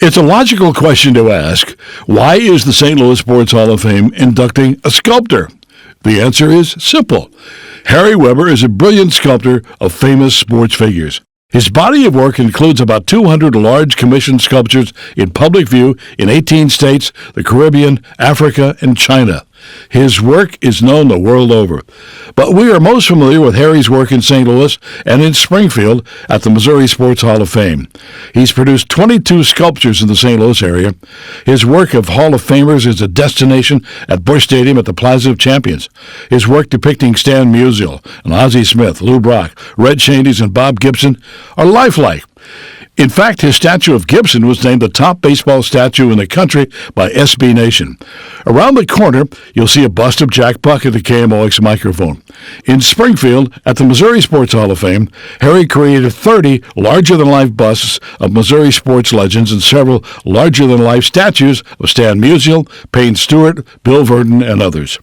It's a logical question to ask, why is the St. Louis Sports Hall of Fame inducting a sculptor? The answer is simple. Harry Weber is a brilliant sculptor of famous sports figures. His body of work includes about 200 large commissioned sculptures in public view in 18 states, the Caribbean, Africa, and China. His work is known the world over. But we are most familiar with Harry's work in St. Louis and in Springfield at the Missouri Sports Hall of Fame. He's produced 22 sculptures in the St. Louis area. His work of Hall of Famers is a destination at Busch Stadium at the Plaza of Champions. His work depicting Stan Musial and Ozzie Smith, Lou Brock, Red Shandies, and Bob Gibson are lifelike. In fact, his statue of Gibson was named the top baseball statue in the country by SB Nation. Around the corner, you'll see a bust of Jack Buck at the KMOX microphone. In Springfield, at the Missouri Sports Hall of Fame, Harry created 30 larger-than-life busts of Missouri sports legends and several larger-than-life statues of Stan Musial, Payne Stewart, Bill Verdon, and others.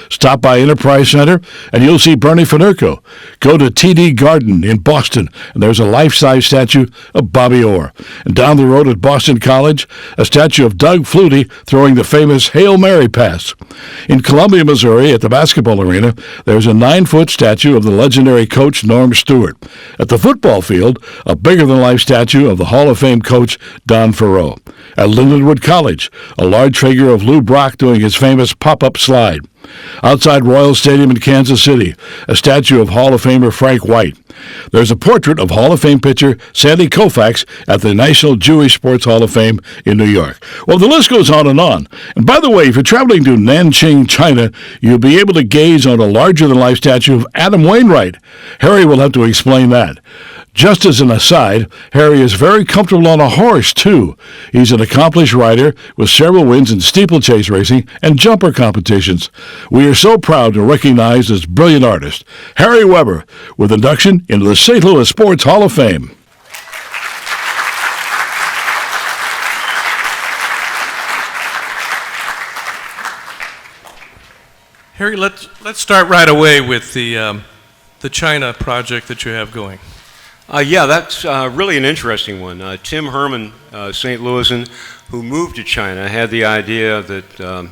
Stop by Enterprise Center, and you'll see Bernie Finucco. Go to TD Garden in Boston, and there's a life-size statue of Bobby Orr. And down the road at Boston College, a statue of Doug Flutie throwing the famous Hail Mary pass. In Columbia, Missouri, at the basketball arena, there's a 9-foot statue of the legendary coach Norm Stewart. At the football field, a bigger-than-life statue of the Hall of Fame coach Don Farrow. At Lindenwood College, a large figure of Lou Brock doing his famous pop-up slide. Outside Royal Stadium in Kansas City, a statue of Hall of Famer Frank White. There's a portrait of Hall of Fame pitcher Sandy Koufax at the National Jewish Sports Hall of Fame in New York. Well, the list goes on and on. And by the way, if you're traveling to Nanjing, China, you'll be able to gaze on a larger-than-life statue of Adam Wainwright. Harry will have to explain that. Just as an aside, Harry is very comfortable on a horse, too. He's an accomplished rider with several wins in steeplechase racing and jumper competitions. We are so proud to recognize this brilliant artist, Harry Weber, with induction into the St. Louis Sports Hall of Fame. Harry, let's start right away with the China project that you have going. Yeah, that's really an interesting one. Tim Herman, St. Louisan, who moved to China, had the idea that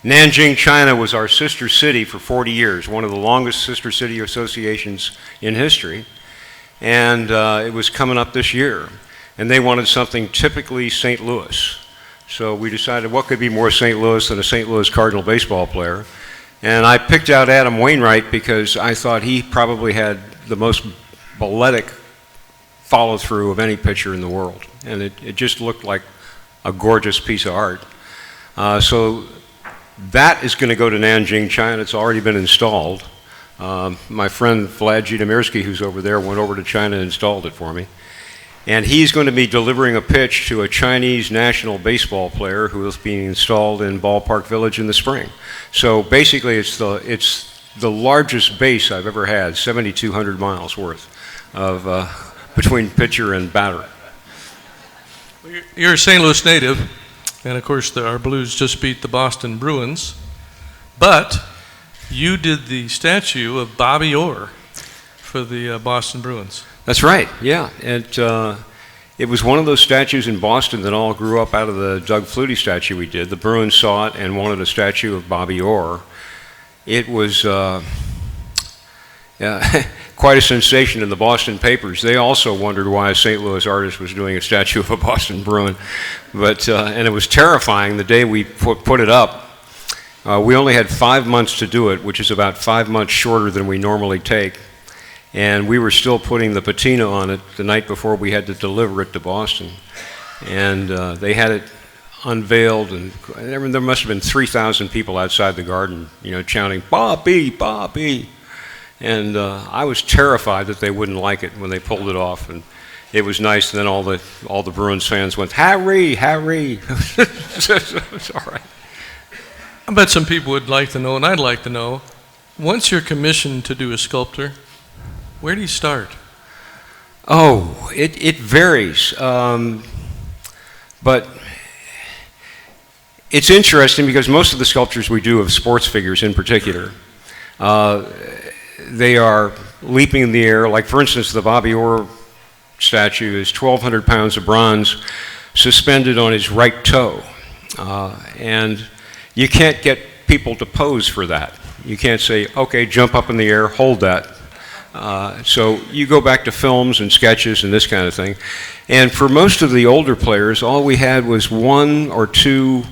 Nanjing, China was our sister city for 40 years, one of the longest sister city associations in history, and it was coming up this year, and they wanted something typically St. Louis. So we decided what could be more St. Louis than a St. Louis Cardinal baseball player, and I picked out Adam Wainwright because I thought he probably had the most balletic follow-through of any pitcher in the world, and it just looked like a gorgeous piece of art. So that is going to go to Nanjing, China. It's already been installed. My friend Vlad Zhitomirsky, who's over there, went over to China and installed it for me. And he's going to be delivering a pitch to a Chinese national baseball player who is being installed in Ballpark Village in the spring. So basically it's the largest base I've ever had, 7,200 miles worth of between pitcher and batter. You're a St. Louis native, and of course our Blues just beat the Boston Bruins, but you did the statue of Bobby Orr for the Boston Bruins. That's right, yeah. It was one of those statues in Boston that all grew up out of the Doug Flutie statue we did. The Bruins saw it and wanted a statue of Bobby Orr. It was quite a sensation in the Boston papers. They also wondered why a St. Louis artist was doing a statue of a Boston Bruin. But, and it was terrifying the day we put it up. We only had 5 months to do it, which is about 5 months shorter than we normally take. And we were still putting the patina on it the night before we had to deliver it to Boston. And they had it unveiled, and there must have been 3,000 people outside the garden, chanting, "Bobby, Bobby." And I was terrified that they wouldn't like it when they pulled it off. And it was nice, and then all the Bruins fans went, "Harry, Harry." It's all right. I bet some people would like to know, and I'd like to know, once you're commissioned to do a sculptor, where do you start? Oh, it varies. But it's interesting because most of the sculptures we do of sports figures in particular, they are leaping in the air. Like, for instance, the Bobby Orr statue is 1,200 pounds of bronze suspended on his right toe. And you can't get people to pose for that. You can't say, okay, jump up in the air, hold that. So you go back to films and sketches and this kind of thing. And for most of the older players, all we had was 1 or 2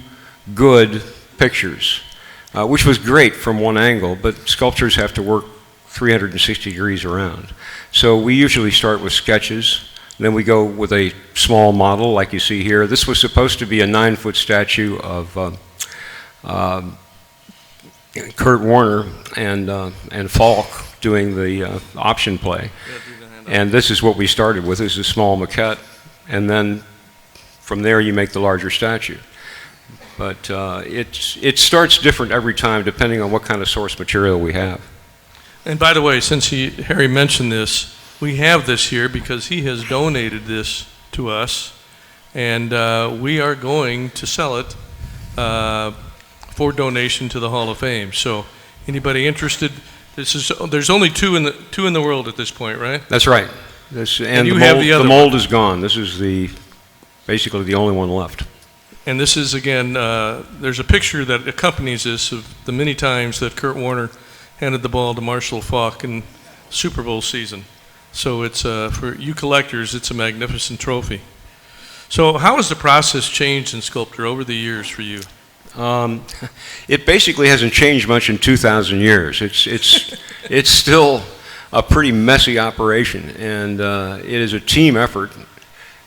good pictures, which was great from one angle, but sculptors have to work 360 degrees around. So we usually start with sketches, then we go with a small model like you see here. This was supposed to be a 9-foot statue of Kurt Warner and Falk doing the option play. And this is what we started with. This is a small maquette, and then from there you make the larger statue. But it starts different every time depending on what kind of source material we have. And by the way, since Harry mentioned this, we have this here because he has donated this to us, and we are going to sell it for donation to the Hall of Fame. So anybody interested? There's only two in the world at this point, right? That's right. And the mold is gone. This is basically the only one left. And this is, again, there's a picture that accompanies this of the many times that Kurt Warner handed the ball to Marshall Faulk in Super Bowl season. So it's, for you collectors, it's a magnificent trophy. So how has the process changed in Sculptor over the years for you? It basically hasn't changed much in 2,000 years. It's still a pretty messy operation, and it is a team effort.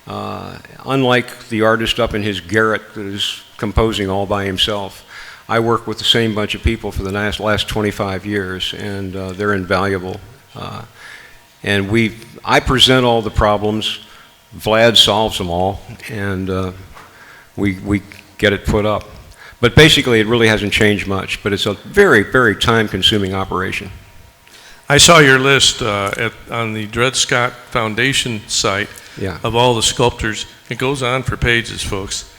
Unlike the artist up in his garret that is composing all by himself, I work with the same bunch of people for the last 25 years, and they're invaluable. And I present all the problems, Vlad solves them all, and we get it put up. But basically, it really hasn't changed much, but it's a very, very time-consuming operation. I saw your list on the Dred Scott Foundation site of all the sculptors. It goes on for pages, folks.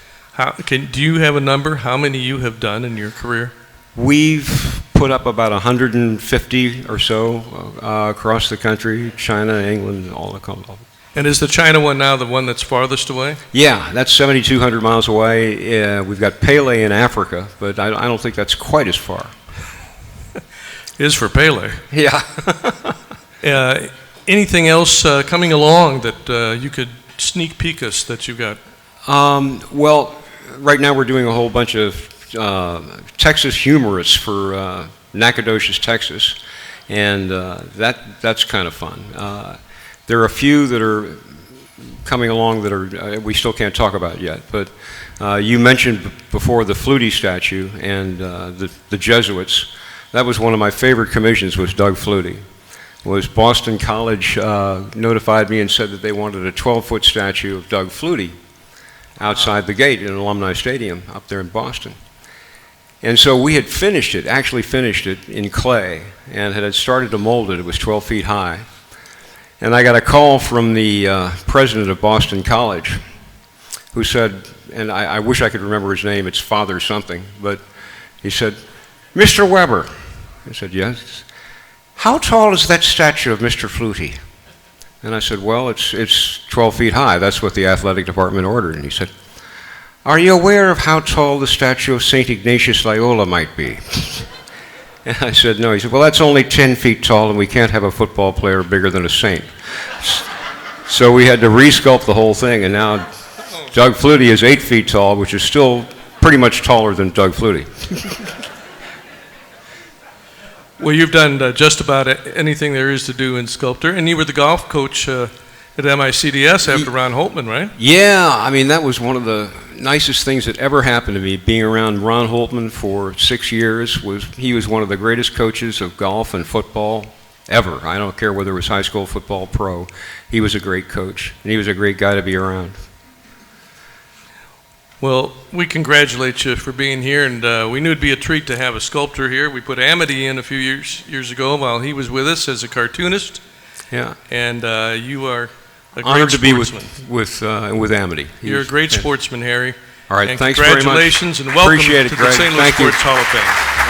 Do you have a number, how many you have done in your career? We've put up about 150 or so across the country, China, England, all the countries. And is the China one now the one that's farthest away? Yeah, that's 7,200 miles away. We've got Pele in Africa, but I don't think that's quite as far. Is for Pele. Yeah. Anything else coming along that you could sneak peek us that you got? Well, right now we're doing a whole bunch of Texas humorists for Nacogdoches, Texas, and that's kind of fun. There are a few that are coming along that we still can't talk about yet, but you mentioned before the Flutie Statue and the Jesuits. That was one of my favorite commissions, was Doug Flutie. Boston College notified me and said that they wanted a 12-foot statue of Doug Flutie outside the gate in an alumni stadium up there in Boston. And so we had actually finished it in clay, and had started to mold it. It was 12 feet high. And I got a call from the president of Boston College, who said, and I wish I could remember his name, it's Father something, but he said, "Mr. Weber." I said, "Yes." "How tall is that statue of Mr. Flutie?" And I said, "Well, it's 12 feet high. That's what the athletic department ordered." And he said, "Are you aware of how tall the statue of St. Ignatius Loyola might be?" And I said, "No." He said, "Well, that's only 10 feet tall, and we can't have a football player bigger than a saint." So we had to resculpt the whole thing, and now Doug Flutie is 8 feet tall, which is still pretty much taller than Doug Flutie. Well, you've done just about anything there is to do in Sculptor, and you were the golf coach at MICDS after Ron Holtman, right? Yeah, I mean, that was one of the nicest things that ever happened to me. Being around Ron Holtman for 6 years, he was one of the greatest coaches of golf and football ever. I don't care whether it was high school football, pro. He was a great coach, and he was a great guy to be around. Well, we congratulate you for being here, and we knew it'd be a treat to have a sculptor here. We put Amity in a few years ago while he was with us as a cartoonist. Yeah. And you are a honored great to be with Amity. You're a great sportsman, Harry. All right, and thanks very much. Congratulations and welcome Appreciate it, to Greg. the St. Louis Sports Hall of Fame.